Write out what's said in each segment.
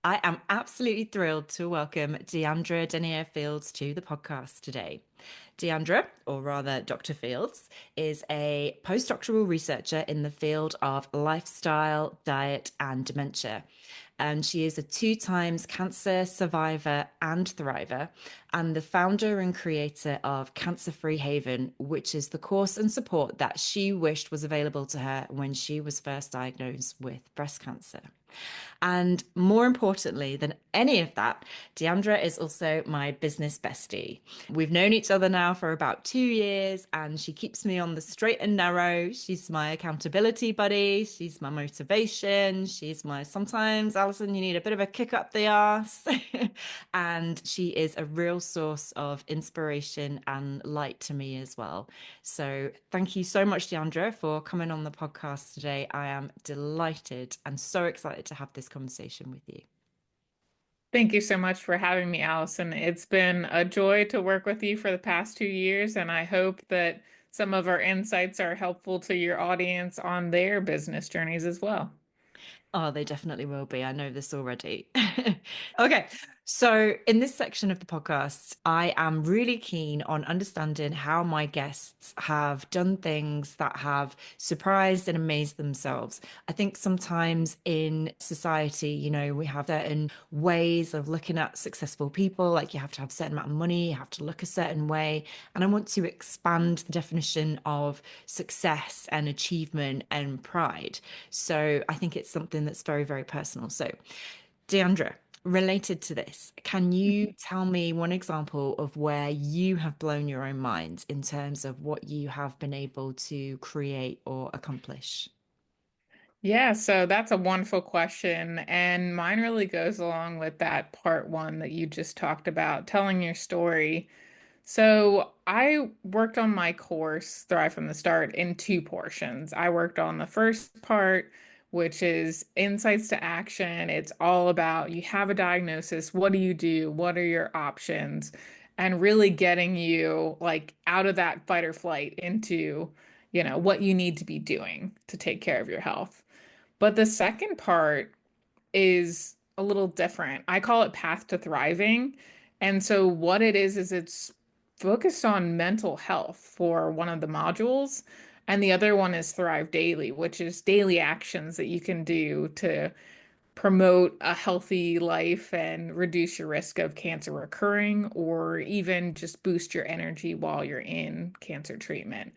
I am absolutely thrilled to welcome Diandra Denier Fields to the podcast today. Diandra, or rather Dr. Fields, is a postdoctoral researcher in the field of lifestyle, diet, and dementia. And she is a two times cancer survivor and thriver, and the founder and creator of Cancer Free Haven, which is the course and support that she wished was available to her when she was first diagnosed with breast cancer. And more importantly than any of that, Deandra is also my business bestie. We've known each other now for about 2 years, and she keeps me on the straight and narrow. She's my accountability buddy. She's my motivation. She's my sometimes, Alison, you need a bit of a kick up the arse. And she is a real source of inspiration and light to me as well. So thank you so much, Deandra, for coming on the podcast today. I am delighted and so excited to have this conversation with you. Thank you so much for having me, Allison. It's been a joy to work with you for the past 2 years, and I hope that some of our insights are helpful to your audience on their business journeys as well. Oh, they definitely will be. I know this already. Okay. So, in this section of the podcast, I am really keen on understanding how my guests have done things that have surprised and amazed themselves. I think sometimes in society, we have certain ways of looking at successful people, like you have to have a certain amount of money, you have to look a certain way. And I want to expand the definition of success and achievement and pride. So I think it's something that's very, very personal. So, Deandra, related to this, can you tell me one example of where you have blown your own mind in terms of what you have been able to create or accomplish? Yeah, so that's a wonderful question. And mine really goes along with that part one that you just talked about, telling your story. So I worked on my course, Thrive from the Start, in two portions. I worked on the first part, which is insights to action. It's all about you have a diagnosis, what do you do? What are your options? And really getting you like out of that fight or flight into, what you need to be doing to take care of your health. But the second part is a little different. I call it Path to Thriving. And so what it is it's focused on mental health for one of the modules. And the other one is Thrive Daily, which is daily actions that you can do to promote a healthy life and reduce your risk of cancer recurring, or even just boost your energy while you're in cancer treatment.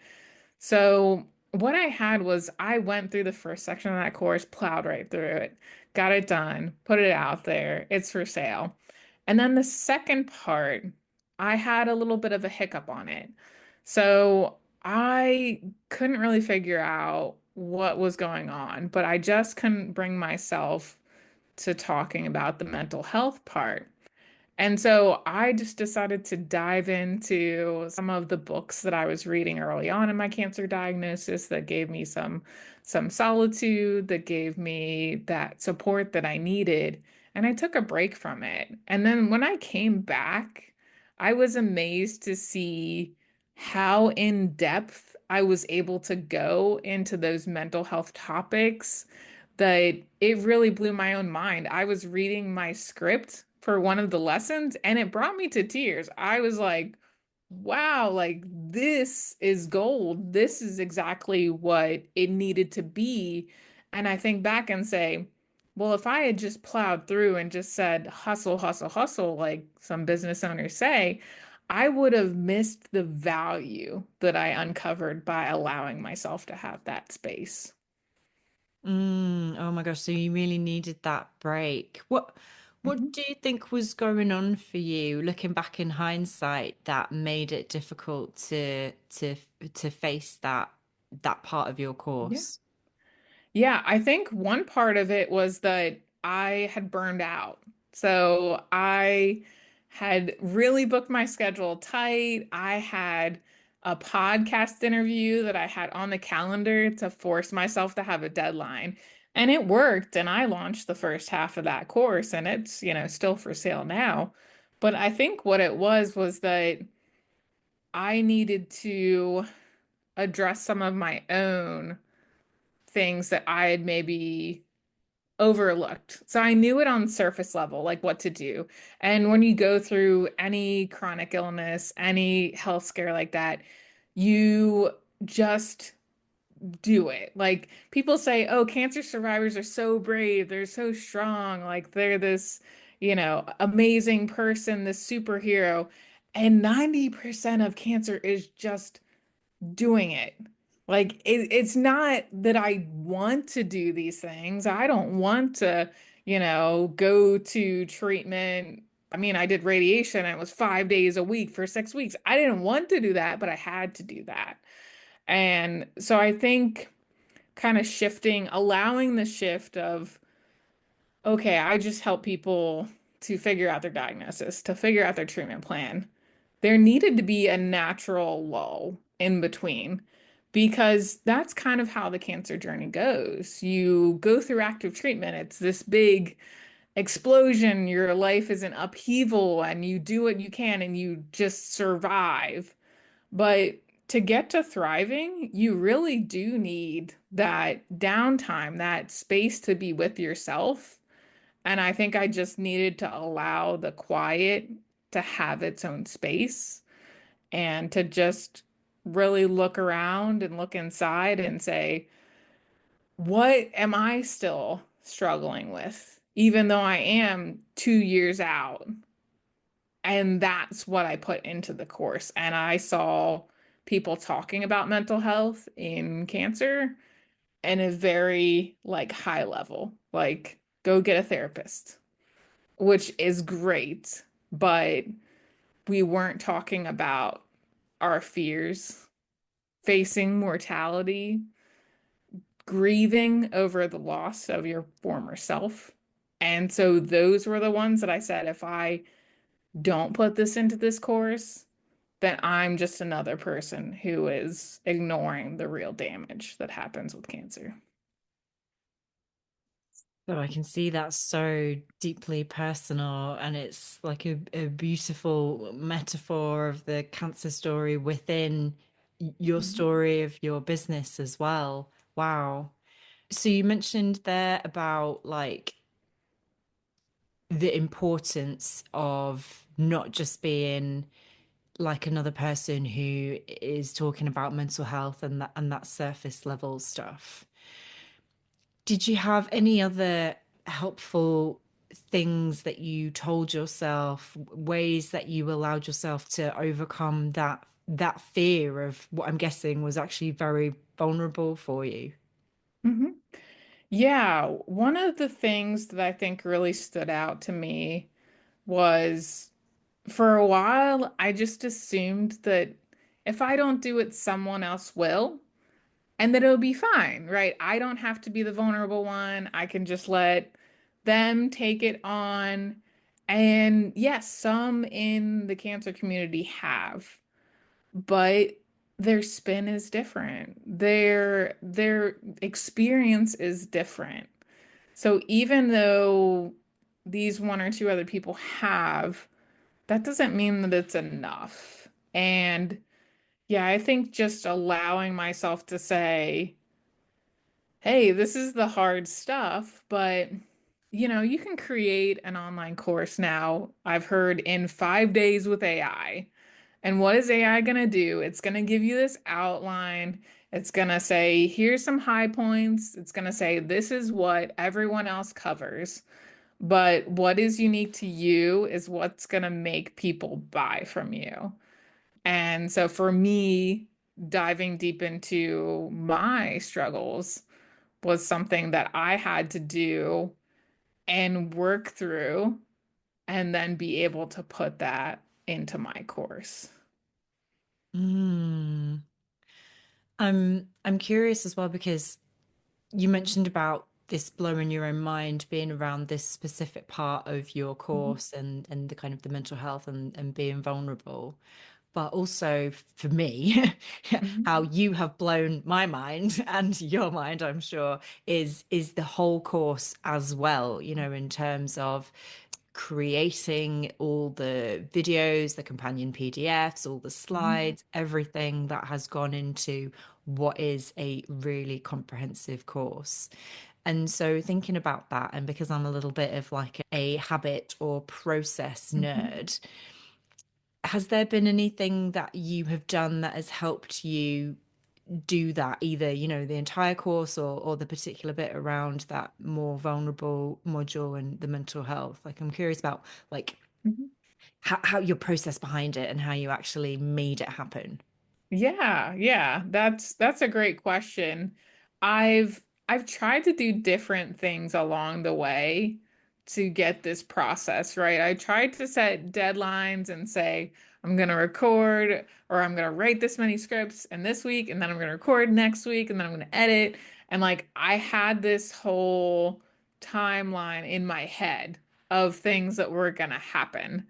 So what I had was I went through the first section of that course, plowed right through it, got it done, put it out there, it's for sale. And then the second part, I had a little bit of a hiccup on it. So I couldn't really figure out what was going on, but I just couldn't bring myself to talking about the mental health part. And so I just decided to dive into some of the books that I was reading early on in my cancer diagnosis that gave me some solitude, that gave me that support that I needed. And I took a break from it. And then when I came back, I was amazed to see how in depth I was able to go into those mental health topics that it really blew my own mind. I was reading my script for one of the lessons and it brought me to tears. I was like, wow, like this is gold. This is exactly what it needed to be. And I think back and say, well, if I had just plowed through and just said hustle, hustle, hustle, like some business owners say, I would have missed the value that I uncovered by allowing myself to have that space. Oh my gosh, so you really needed that break. What do you think was going on for you, looking back in hindsight, that made it difficult to face that part of your Yeah. course? Yeah, I think one part of it was that I had burned out. So I had really booked my schedule tight. I had a podcast interview that I had on the calendar to force myself to have a deadline. And it worked. And I launched the first half of that course and it's, still for sale now. But I think what it was that I needed to address some of my own things that I had maybe overlooked. So I knew it on surface level, like what to do. And when you go through any chronic illness, any health scare like that, you just do it. Like people say, oh, cancer survivors are so brave, they're so strong, like they're this, amazing person, this superhero. And 90% of cancer is just doing it. Like it's not that I want to do these things. I don't want to, go to treatment. I mean, I did radiation and it was 5 days a week for 6 weeks. I didn't want to do that, but I had to do that. And so I think kind of shifting, allowing the shift of, okay, I just help people to figure out their diagnosis, to figure out their treatment plan. There needed to be a natural lull in between because that's kind of how the cancer journey goes. You go through active treatment, it's this big explosion, your life is an upheaval, and you do what you can and you just survive. But to get to thriving, you really do need that downtime, that space to be with yourself. And I think I just needed to allow the quiet to have its own space and to just really look around and look inside and say, what am I still struggling with, even though I am 2 years out? And that's what I put into the course. And I saw people talking about mental health in cancer in a very like high level, like go get a therapist, which is great, but we weren't talking about our fears, facing mortality, grieving over the loss of your former self. And so those were the ones that I said, if I don't put this into this course, then I'm just another person who is ignoring the real damage that happens with cancer. So I can see that's so deeply personal, and it's like a beautiful metaphor of the cancer story within your Mhm. story of your business as well. Wow. So you mentioned there about like the importance of not just being like another person who is talking about mental health and that surface level stuff. Did you have any other helpful things that you told yourself, ways that you allowed yourself to overcome that fear of what I'm guessing was actually very vulnerable for you? Mhm. Yeah, one of the things that I think really stood out to me was for a while, I just assumed that if I don't do it, someone else will, and that it'll be fine, right? I don't have to be the vulnerable one. I can just let them take it on. And yes, some in the cancer community have, but their spin is different. Their experience is different. So even though these one or two other people have, that doesn't mean that it's enough. And yeah, I think just allowing myself to say, hey, this is the hard stuff, but you can create an online course now. I've heard in 5 days with AI. And what is AI going to do? It's going to give you this outline. It's going to say, here's some high points. It's going to say, this is what everyone else covers. But what is unique to you is what's going to make people buy from you. And so for me, diving deep into my struggles was something that I had to do and work through and then be able to put that into my course. Mm. I'm curious as well because you mentioned about this blowing your own mind being around this specific part of your Mhm. course and the kind of the mental health and being vulnerable. But also for me, Mhm. how you have blown my mind and your mind, I'm sure, is the whole course as well, in terms of creating all the videos, the companion PDFs, all the Mhm. slides, everything that has gone into what is a really comprehensive course. And so thinking about that, and because I'm a little bit of like a habit or process Mhm. nerd, has there been anything that you have done that has helped you do that, either, the entire course or the particular bit around that more vulnerable module and the mental health? Like, I'm curious about like Mhm. how your process behind it and how you actually made it happen. Yeah, yeah, that's a great question. I've tried to do different things along the way to get this process right. I tried to set deadlines and say I'm going to record or I'm going to write this many scripts in this week and then I'm going to record next week and then I'm going to edit, and like I had this whole timeline in my head of things that were going to happen.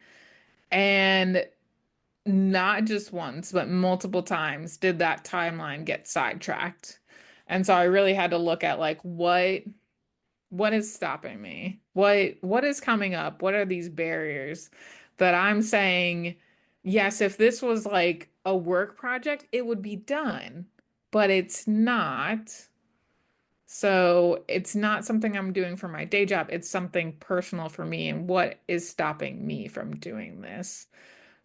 And not just once, but multiple times did that timeline get sidetracked. And so I really had to look at like what is stopping me? What is coming up? What are these barriers that I'm saying, yes, if this was like a work project, it would be done, but it's not. So it's not something I'm doing for my day job. It's something personal for me, and what is stopping me from doing this?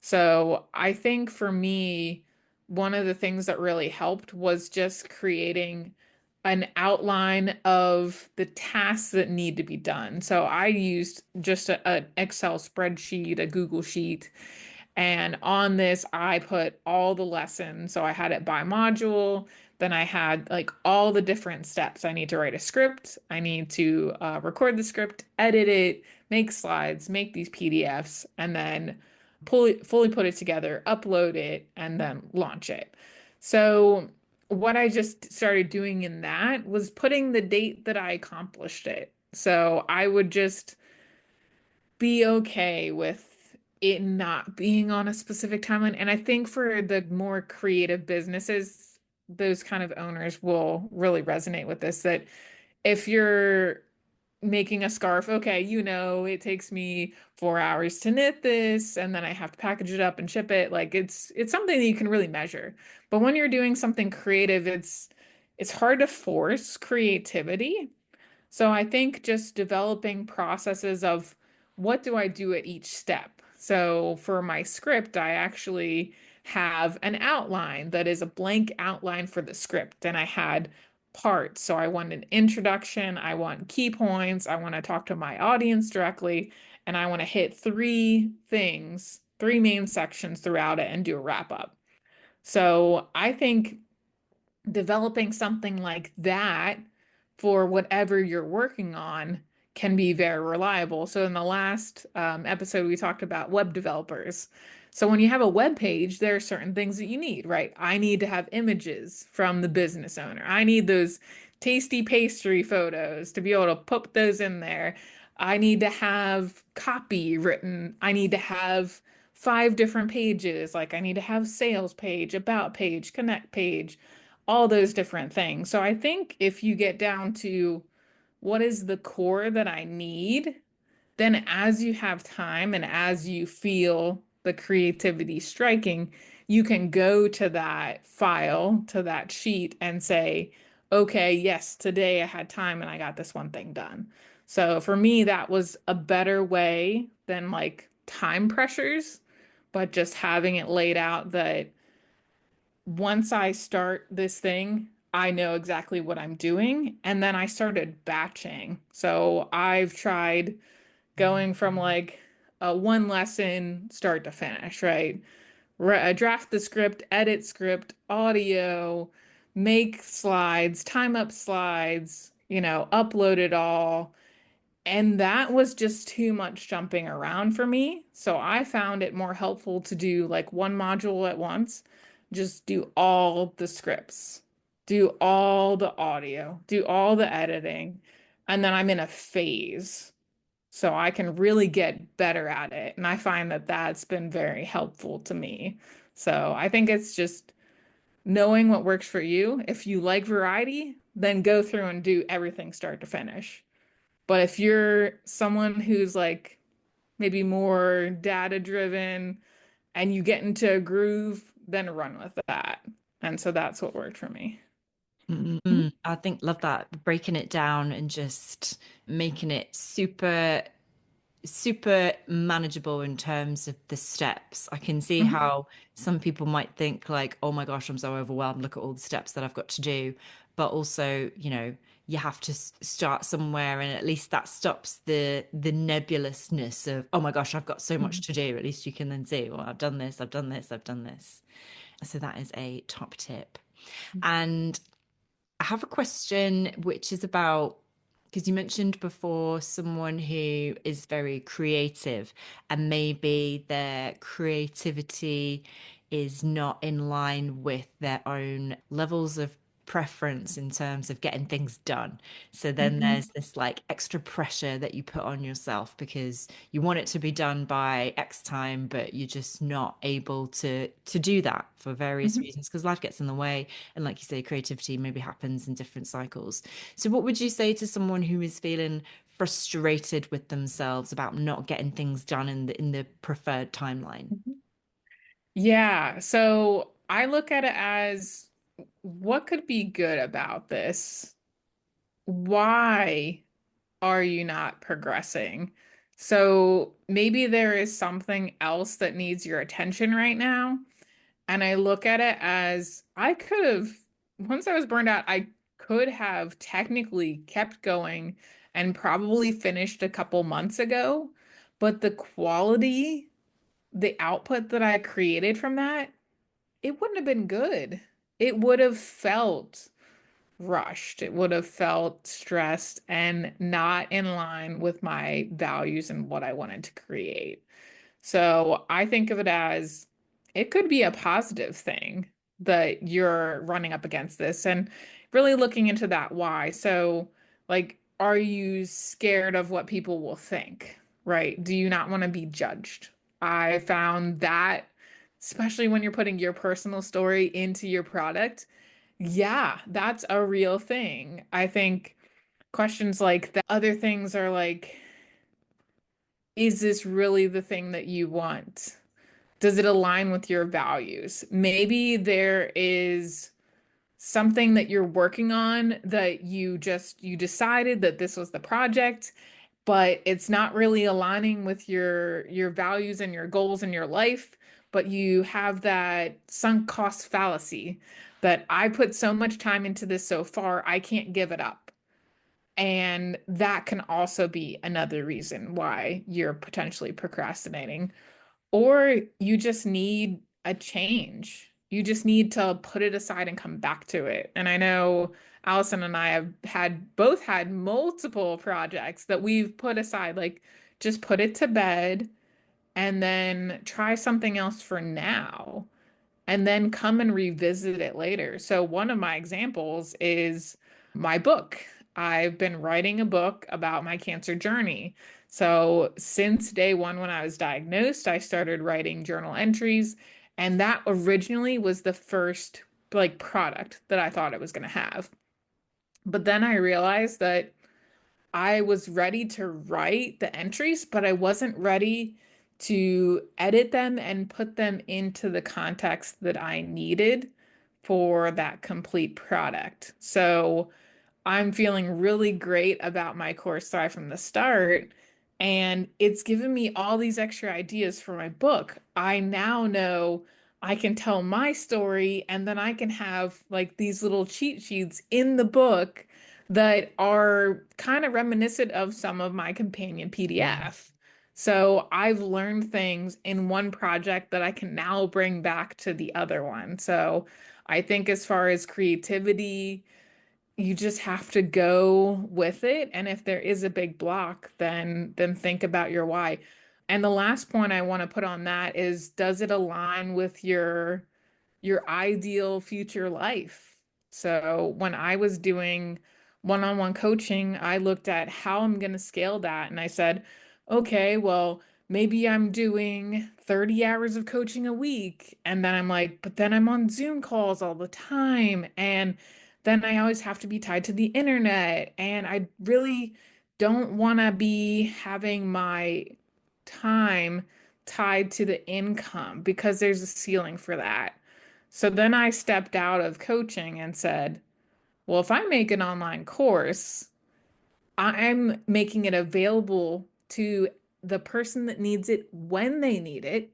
So I think for me, one of the things that really helped was just creating an outline of the tasks that need to be done. So I used just an Excel spreadsheet, a Google Sheet, and on this, I put all the lessons. So I had it by module. Then I had like all the different steps. I need to write a script. I need to record the script, edit it, make slides, make these PDFs, and then fully put it together, upload it, and then launch it. So what I just started doing in that was putting the date that I accomplished it. So I would just be okay with it not being on a specific timeline. And I think for the more creative businesses, those kind of owners will really resonate with this. That if you're making a scarf, okay, it takes me 4 hours to knit this, and then I have to package it up and ship it. Like it's something that you can really measure. But when you're doing something creative, it's hard to force creativity. So I think just developing processes of what do I do at each step. So for my script, I actually have an outline that is a blank outline for the script. And I had parts. So I want an introduction, I want key points, I want to talk to my audience directly, and I want to hit three things, three main sections throughout it and do a wrap up. So I think developing something like that for whatever you're working on can be very reliable. So in the last episode, we talked about web developers. So when you have a web page, there are certain things that you need, right? I need to have images from the business owner. I need those tasty pastry photos to be able to put those in there. I need to have copy written. I need to have five different pages. Like I need to have sales page, about page, connect page, all those different things. So I think if you get down to what is the core that I need, then as you have time and as you feel the creativity striking, you can go to that file, to that sheet and say, okay, yes, today I had time and I got this one thing done. So for me, that was a better way than like time pressures, but just having it laid out that once I start this thing, I know exactly what I'm doing. And then I started batching. So I've tried going from like a one lesson start to finish, right? Draft the script, edit script, audio, make slides, time up slides, upload it all. And that was just too much jumping around for me. So I found it more helpful to do like one module at once, just do all the scripts, do all the audio, do all the editing, and then I'm in a phase. So I can really get better at it. And I find that that's been very helpful to me. So I think it's just knowing what works for you. If you like variety, then go through and do everything start to finish. But if you're someone who's like maybe more data driven and you get into a groove, then run with that. And so that's what worked for me. Mm, I think love that breaking it down and just making it super manageable in terms of the steps. I can see Mhm, how some people might think like, oh my gosh, I'm so overwhelmed. Look at all the steps that I've got to do. But also, you have to start somewhere, and at least that stops the nebulousness of, oh my gosh, I've got so much mhm, to do. At least you can then see, well, I've done this, I've done this, I've done this. So that is a top tip. And I have a question which is about, because you mentioned before someone who is very creative and maybe their creativity is not in line with their own levels of preference in terms of getting things done. So then mhm, there's this like extra pressure that you put on yourself because you want it to be done by X time, but you're just not able to do that for various mhm. reasons because life gets in the way. And like you say, creativity maybe happens in different cycles. So what would you say to someone who is feeling frustrated with themselves about not getting things done in the preferred timeline? Mhm. Yeah, so I look at it as what could be good about this? Why are you not progressing? So maybe there is something else that needs your attention right now. And I look at it as I could have, once I was burned out, I could have technically kept going and probably finished a couple months ago. But the quality, the output that I created from that, it wouldn't have been good. It would have felt rushed. It would have felt stressed and not in line with my values and what I wanted to create. So I think of it as it could be a positive thing that you're running up against this and really looking into that why. So, like, are you scared of what people will think, right? Do you not want to be judged? I found that, especially when you're putting your personal story into your product, yeah, that's a real thing. I think questions like that, other things are like, is this really the thing that you want? Does it align with your values? Maybe there is something that you're working on that you decided that this was the project, but it's not really aligning with your values and your goals in your life, but you have that sunk cost fallacy that I put so much time into this so far, I can't give it up. And that can also be another reason why you're potentially procrastinating. Or you just need a change. You just need to put it aside and come back to it. And I know Allison and I have both had multiple projects that we've put aside, like just put it to bed and then try something else for now and then come and revisit it later. So, one of my examples is my book. I've been writing a book about my cancer journey. So, since day one, when I was diagnosed, I started writing journal entries. And that originally was the first like product that I thought it was going to have. But then I realized that I was ready to write the entries, but I wasn't ready to edit them and put them into the context that I needed for that complete product. So I'm feeling really great about my course Thrive from the start. And it's given me all these extra ideas for my book. I now know I can tell my story and then I can have like these little cheat sheets in the book that are kind of reminiscent of some of my companion PDF. So I've learned things in one project that I can now bring back to the other one. So I think as far as creativity, you just have to go with it. And if there is a big block, then think about your why. And the last point I want to put on that is, does it align with your ideal future life? So when I was doing one-on-one coaching, I looked at how I'm going to scale that. And I said, okay, well, maybe I'm doing 30 hours of coaching a week. And then I'm like, but then I'm on Zoom calls all the time. And then I always have to be tied to the internet. And I really don't want to be having my time tied to the income because there's a ceiling for that. So then I stepped out of coaching and said, Well, if I make an online course, I'm making it available to the person that needs it when they need it,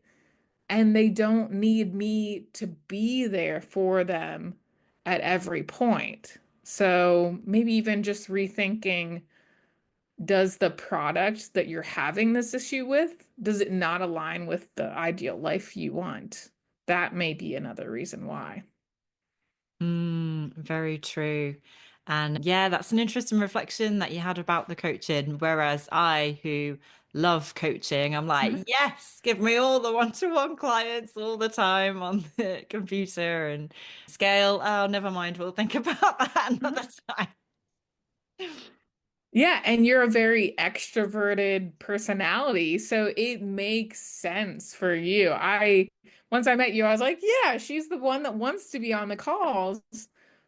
and they don't need me to be there for them at every point. So maybe even just rethinking, does the product that you're having this issue with, does it not align with the ideal life you want? That may be another reason why. Very true. And yeah, that's an interesting reflection that you had about the coaching. Whereas I, who love coaching, I'm like, yes, give me all the one-to-one clients all the time on the computer and scale. Oh, never mind. We'll think about that another time. Yeah, and you're a very extroverted personality, so it makes sense for you. Once I met you, I was like, yeah, she's the one that wants to be on the calls.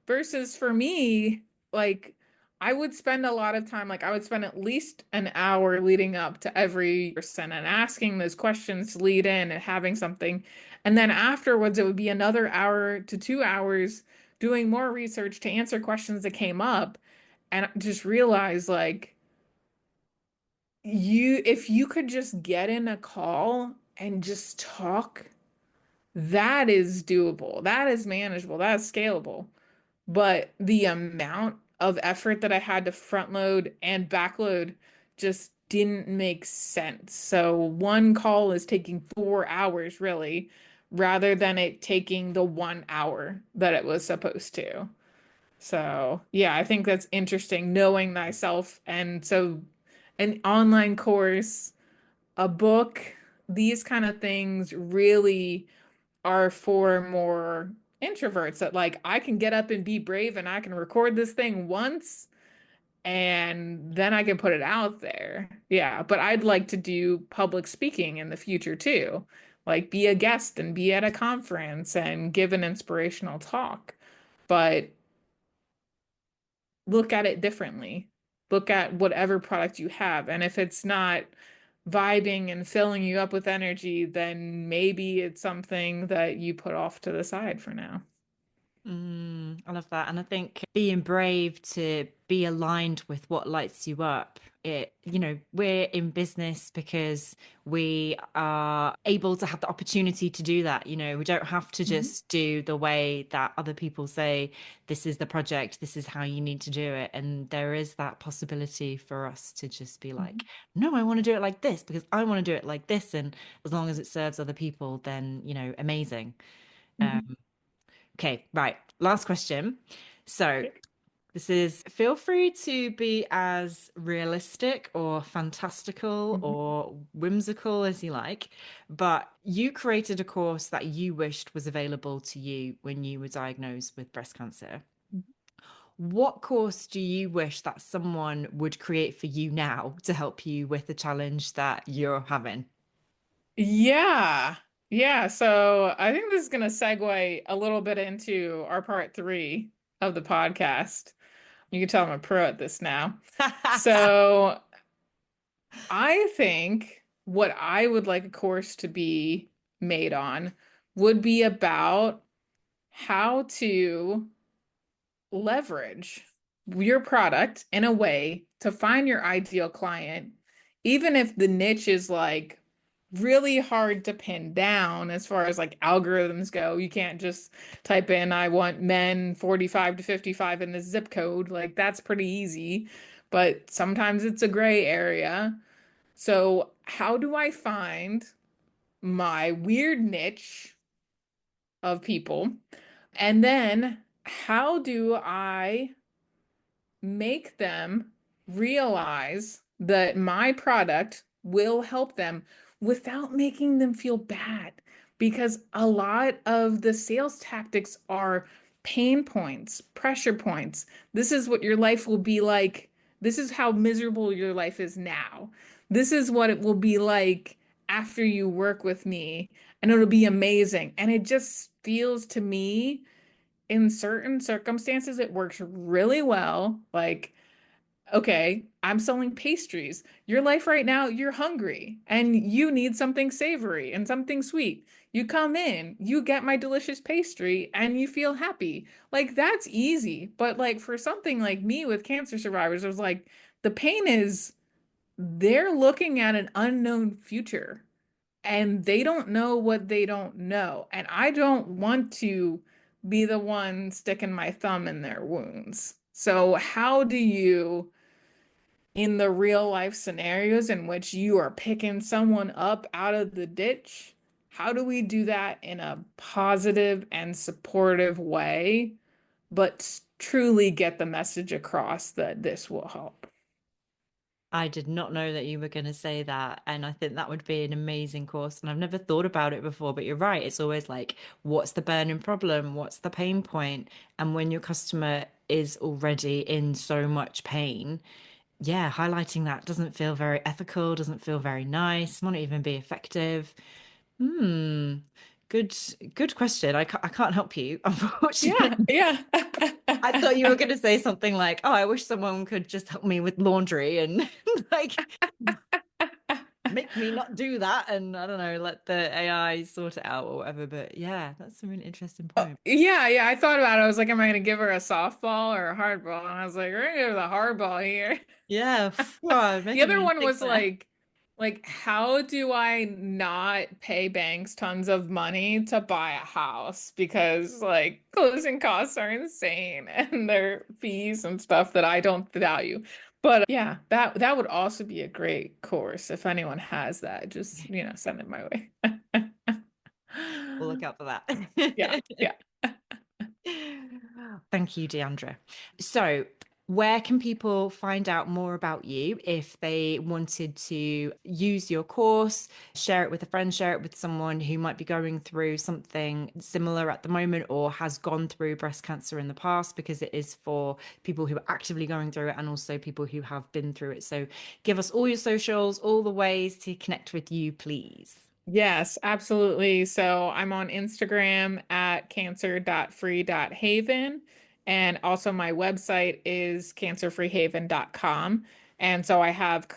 Versus for me, like I would spend a lot of time, like I would spend at least an hour leading up to every person and asking those questions to lead in and having something. And then afterwards, it would be another hour to 2 hours doing more research to answer questions that came up and just realize like if you could just get in a call and just talk, that is doable. That is manageable. That is scalable. But the amount of effort that I had to front load and backload just didn't make sense. So one call is taking 4 hours really, rather than it taking the 1 hour that it was supposed to. So, yeah, I think that's interesting knowing thyself. And so, an online course, a book, these kind of things really are for more introverts that, like, I can get up and be brave and I can record this thing once and then I can put it out there. Yeah, but I'd like to do public speaking in the future too. Like, be a guest and be at a conference and give an inspirational talk. But look at it differently. Look at whatever product you have. And if it's not vibing and filling you up with energy, then maybe it's something that you put off to the side for now. I love that. And I think being brave to be aligned with what lights you up. We're in business because we are able to have the opportunity to do that. We don't have to Mhm, just do the way that other people say, this is the project, this is how you need to do it. And there is that possibility for us to just be like, mhm, no, I want to do it like this because I want to do it like this. And as long as it serves other people, then, amazing. mhm. Okay, right. Last question. So, Okay. this is feel free to be as realistic or fantastical Mhm, or whimsical as you like, but you created a course that you wished was available to you when you were diagnosed with breast cancer. mhm. What course do you wish that someone would create for you now to help you with the challenge that you're having? Yeah. Yeah. So I think this is going to segue a little bit into our part three of the podcast. You can tell I'm a pro at this now. So I think what I would like a course to be made on would be about how to leverage your product in a way to find your ideal client, even if the niche is like really hard to pin down as far as like algorithms go. You can't just type in, I want men 45 to 55 in this zip code. Like that's pretty easy, but sometimes it's a gray area. So, how do I find my weird niche of people? And then, how do I make them realize that my product will help them without making them feel bad? Because a lot of the sales tactics are pain points, pressure points. This is what your life will be like. This is how miserable your life is now. This is what it will be like after you work with me, and it'll be amazing. And it just feels to me in certain circumstances, it works really well. Like Okay, I'm selling pastries. Your life right now, you're hungry and you need something savory and something sweet. You come in, you get my delicious pastry, and you feel happy. Like that's easy. But like for something like me with cancer survivors, it was like the pain is they're looking at an unknown future and they don't know what they don't know. And I don't want to be the one sticking my thumb in their wounds. So how do you in the real life scenarios in which you are picking someone up out of the ditch, how do we do that in a positive and supportive way, but truly get the message across that this will help? I did not know that you were going to say that. And I think that would be an amazing course. And I've never thought about it before, but you're right. It's always like, what's the burning problem? What's the pain point? And when your customer is already in so much pain, yeah, highlighting that doesn't feel very ethical, doesn't feel very nice, might not even be effective. Hmm. Good, good question. I can't help you, Yeah, unfortunately. yeah. I thought you were going to say something like, "Oh, I wish someone could just help me with laundry and like make me not do that and I don't know, let the AI sort it out or whatever." But yeah, that's a really interesting point. Yeah, yeah, I thought about it. I was like, am I gonna give her a softball or a hardball? And I was like, we're gonna give her the hardball here. Yeah, wow, The making other me one think was there. like, how do I not pay banks tons of money to buy a house? Because like closing costs are insane and their fees and stuff that I don't value. But yeah, that would also be a great course if anyone has that. Just, send it my way. We'll look out for Yeah, that. yeah. Thank you, Deandra. So, where can people find out more about you if they wanted to use your course, share it with a friend, share it with someone who might be going through something similar at the moment or has gone through breast cancer in the past? Because it is for people who are actively going through it and also people who have been through it. So, give us all your socials, all the ways to connect with you, please. Yes, absolutely. So I'm on Instagram at cancer.free.haven. And also my website is cancerfreehaven.com. And so I have a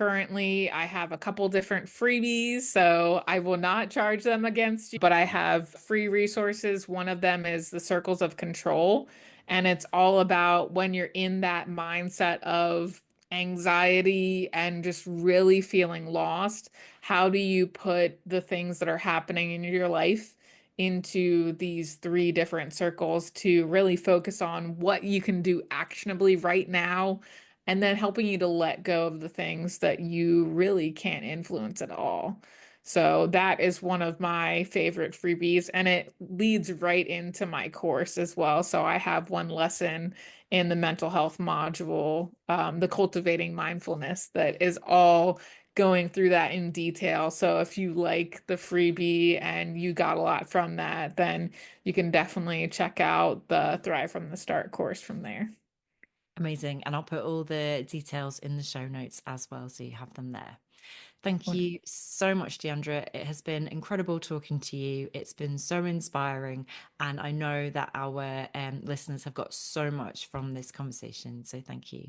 couple different freebies, so I will not charge them against you, but I have free resources. One of them is the circles of control, and it's all about when you're in that mindset of anxiety and just really feeling lost, how do you put the things that are happening in your life into these three different circles to really focus on what you can do actionably right now, and then helping you to let go of the things that you really can't influence at all. So that is one of my favorite freebies, and it leads right into my course as well. So I have one lesson in the mental health module, the cultivating mindfulness, that is all going through that in detail. So if you like the freebie and you got a lot from that, then you can definitely check out the Thrive from the Start course from there. Amazing. And I'll put all the details in the show notes as well, so you have them there. Thank Wonderful. you so much, Deandra. It has been incredible talking to you. It's been so inspiring. And I know that our listeners have got so much from this conversation. So thank you.